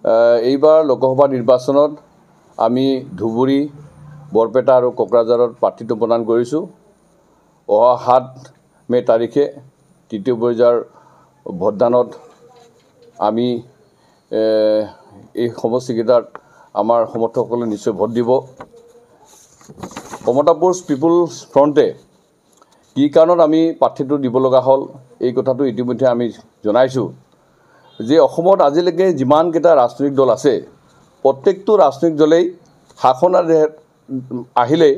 এইবাৰ লোকসভা নিৰ্বাচনত আমি ধুবুৰী বৰপেটা আৰু কোকৰাঝাৰত প্ৰাৰ্থিত্ব প্ৰদান কৰিছোঁ। অহা 7 মে তাৰিখে তৃতীয় পৰ্যায়ৰ ভোটদানত আমি এই সমষ্টিকেইটাত আমাৰ সমৰ্থকসকলে নিশ্চয় ভোট দিব। কমতাপুৰ পিপুলছ ফ্ৰণ্টে কি কাৰণত আমি প্ৰাৰ্থিত্ব দিব লগা হ'ল এই কথাটো ইতিমধ্যে আমি জনাইছোঁ যে অসমত আজিলৈকে যিমানকেইটা ৰাজনৈতিক দল আছে প্ৰত্যেকটো ৰাজনৈতিক দলেই শাসন আহিলে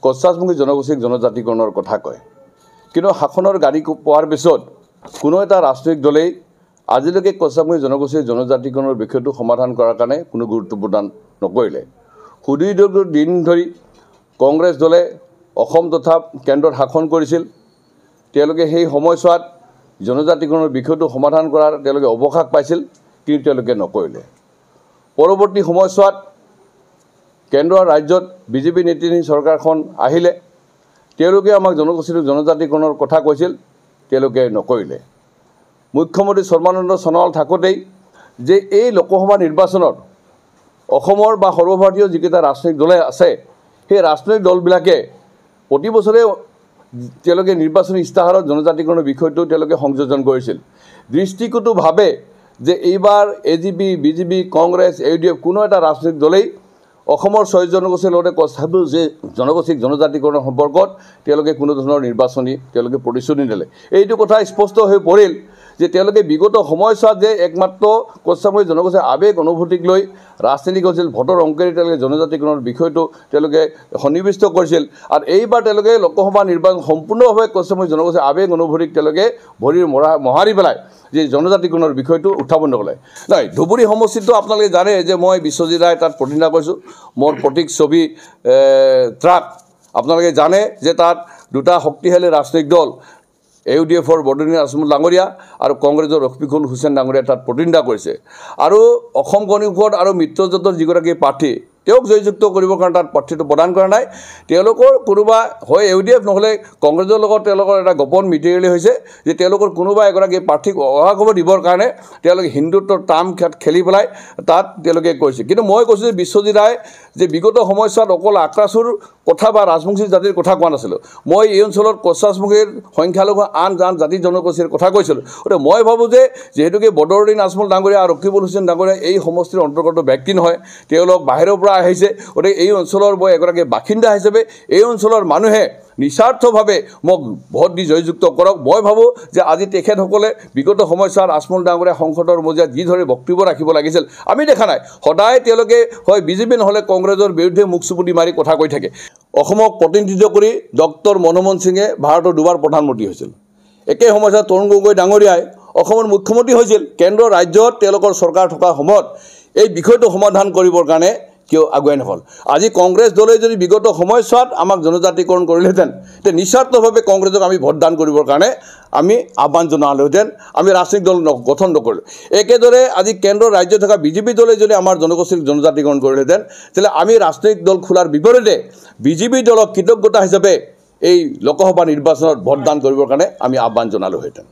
কছাৰীমুখী জনগোষ্ঠীক জনজাতিকৰণৰ কথা কয়, কিন্তু শাসনৰ গাড়ী পোৱাৰ পিছত কোনো এটা ৰাজনৈতিক দলেই আজিলৈকে কছাৰীমুখী জনগোষ্ঠীৰ জনজাতিকৰণৰ বিষয়টো সমাধান কৰাৰ কাৰণে কোনো গুৰুত্ব প্ৰদান নকৰিলে। সুদীৰ্ঘ দিন ধৰি কংগ্ৰেছ দলে অসম তথা কেন্দ্ৰত শাসন কৰিছিল। তেওঁলোকে সেই সময়ছোৱাত জনজাতিকৰণৰ বিষয়টো সমাধান কৰাৰ তেওঁলোকে অৱকাশ পাইছিল, কিন্তু তেওঁলোকে নকৰিলে। পৰৱৰ্তী সময়ছোৱাত কেন্দ্ৰ ৰাজ্যত বিজেপি নেতৃত্বাধীন চৰকাৰখন আহিলে, তেওঁলোকে আমাক জনগোষ্ঠীৰ জনজাতিকৰণৰ কথা কৈছিল, তেওঁলোকে নকৰিলে। মুখ্যমন্ত্ৰী সৰ্বানন্দ সোণোৱাল থাকোঁতেই যে এই লোকসভা নিৰ্বাচনত অসমৰ বা সৰ্বভাৰতীয় যিকেইটা ৰাজনৈতিক দলে আছে সেই ৰাজনৈতিক দলবিলাকে প্ৰতি বছৰে তেওঁলোকে নিৰ্বাচনী ইস্তাহাৰত জনজাতিকৰণৰ বিষয়টো তেওঁলোকে সংযোজন কৰিছিল। দৃষ্টিকটুভাৱে যে এইবাৰ AGP, BJP, কংগ্ৰেছ, UDF কোনো এটা ৰাজনৈতিক দলেই অসমৰ 6 জনগোষ্ঠীৰ লগতে কছাৰী যে জনগোষ্ঠীক জনজাতিকৰণৰ সম্পৰ্কত তেওঁলোকে কোনো ধৰণৰ নিৰ্বাচনী তেওঁলোকে প্ৰতিশ্ৰুতি নিদিলে। এইটো কথা স্পষ্ট হৈ পৰিল যে তেওঁলোকে বিগত সময়ছোৱাত যে একমাত্ৰ কছাৰী জনগোষ্ঠীৰ আৱেগ অনুভূতিক লৈ ৰাজনীতি কৰিছিল, ভোটৰ অংকেৰে তেওঁলোকে জনজাতিকৰণৰ বিষয়টো তেওঁলোকে সন্নিৱিষ্ট কৰিছিল। আৰু এইবাৰ তেওঁলোকে লোকসভা নিৰ্বাচন সম্পূৰ্ণভাৱে কছাৰী জনগোষ্ঠীৰ আৱেগ অনুভূতিক তেওঁলোকে ভৰিৰ মহাৰি পেলাই যে জনজাতিকৰণৰ বিষয়টো উত্থাপন নকৰে। নহয়, ধুবুৰী সমষ্টিটো আপোনালোকে জানে যে মই বিশ্বজিৎ ৰায় তাত প্ৰতিনিধিত্ব কৰিছোঁ। মোৰ প্ৰতীক ছবি ট্ৰাক। আপোনালোকে জানে যে তাত দুটা শক্তিশালী ৰাজনৈতিক দল UDFৰ বদৰুদ্দিন আজমল ডাঙৰীয়া আৰু কংগ্ৰেছৰ ৰফিকুল হুছেইন ডাঙৰীয়া তাত প্ৰতিনিধিত্ব কৰিছে। আৰু অসম গণ পৰিষদ আৰু মিত্ৰজোঁটৰ যিগৰাকী প্ৰাৰ্থী তেওঁক জয়যুক্ত কৰিবৰ কাৰণে তাত প্ৰাৰ্থিত্ব প্ৰদান কৰা নাই। তেওঁলোকৰ কোনোবা হয় UDF নহ'লে কংগ্ৰেছৰ লগত তেওঁলোকৰ এটা গোপন মিতিৰলি হৈছে যে তেওঁলোকৰ কোনোবা এগৰাকী প্ৰাৰ্থীক অহাখবৰ দিবৰ কাৰণে তেওঁলোকে হিন্দুত্বৰ টাৰ্ম খেলি পেলাই তাত তেওঁলোকে কৈছে। কিন্তু মই কৈছোঁ যে বিশ্বজিৎ ৰায় যে বিগত সময়ছোৱাত অকল আক্ৰাচুৰ কথা বা ৰাজবংশী জাতিৰ কথা কোৱা নাছিলোঁ। মই এই অঞ্চলত কছাৰীমুখীৰ সংখ্যালঘু আন জাতি জনগোষ্ঠীৰ কথা কৈছিলোঁ। গতিকে মই ভাবোঁ যে যিহেতুকে বদৰুদ্দিন আজমল ডাঙৰীয়া আৰু ৰকিবুল হুছেইন ডাঙৰীয়া এই সমষ্টিৰ অন্তৰ্গত ব্যক্তি নহয়, তেওঁলোক বাহিৰৰ পৰা আহিছে। গতিকে এই অঞ্চলৰ মই এগৰাকী বাসিন্দা হিচাপে এই অঞ্চলৰ মানুহে নিস্বাৰ্থভাৱে মোক ভোট দি জয়যুক্ত কৰক। মই ভাবোঁ যে আজি তেখেতসকলে বিগত সময়ছোৱাত আজমল ডাঙৰীয়া সংসদৰ মজিয়াত যিদৰে বক্তব্য ৰাখিব লাগিছিল আমি দেখা নাই। সদায় তেওঁলোকে হয় BJP নহ'লে কংগ্ৰেছৰ বিৰুদ্ধে মুখ চুপুতি মাৰি কথা কৈ থাকে। অসমক প্ৰতিনিধিত্ব কৰি ডক্টৰ মনমোহন সিঙে ভাৰতৰ 2বাৰ প্ৰধানমন্ত্ৰী হৈছিল। একে সময়ছোৱাত তৰুণ গগৈ ডাঙৰীয়াই অসমৰ মুখ্যমন্ত্ৰী হৈছিল। কেন্দ্ৰ ৰাজ্যত তেওঁলোকৰ চৰকাৰ থকা সময়ত এই বিষয়টো সমাধান কৰিবৰ কাৰণে কিয় আগুৱাই নহ'ল? আজি কংগ্ৰেছ দলে যদি বিগত সময়ছোৱাত আমাক জনজাতিকৰণ কৰিলেহেঁতেন তে নিস্বাৰ্থভাৱে কংগ্ৰেছক আমি ভোটদান কৰিবৰ কাৰণে আমি আহ্বান জনালোহেঁতেন, আমি ৰাজনৈতিক দল গঠন নকৰিলোঁ। একেদৰে আজি কেন্দ্ৰ ৰাজ্যত থকা BJP দলে যদি আমাৰ জনগোষ্ঠীক জনজাতিকৰণ কৰিলেহেঁতেন তেতিয়াহ'লে আমি ৰাজনৈতিক দল খোলাৰ বিপৰীতে BJP দলক কৃতজ্ঞতা হিচাপে এই লোকসভা নিৰ্বাচনত ভোটদান কৰিবৰ কাৰণে আমি আহ্বান জনালোহেঁতেন।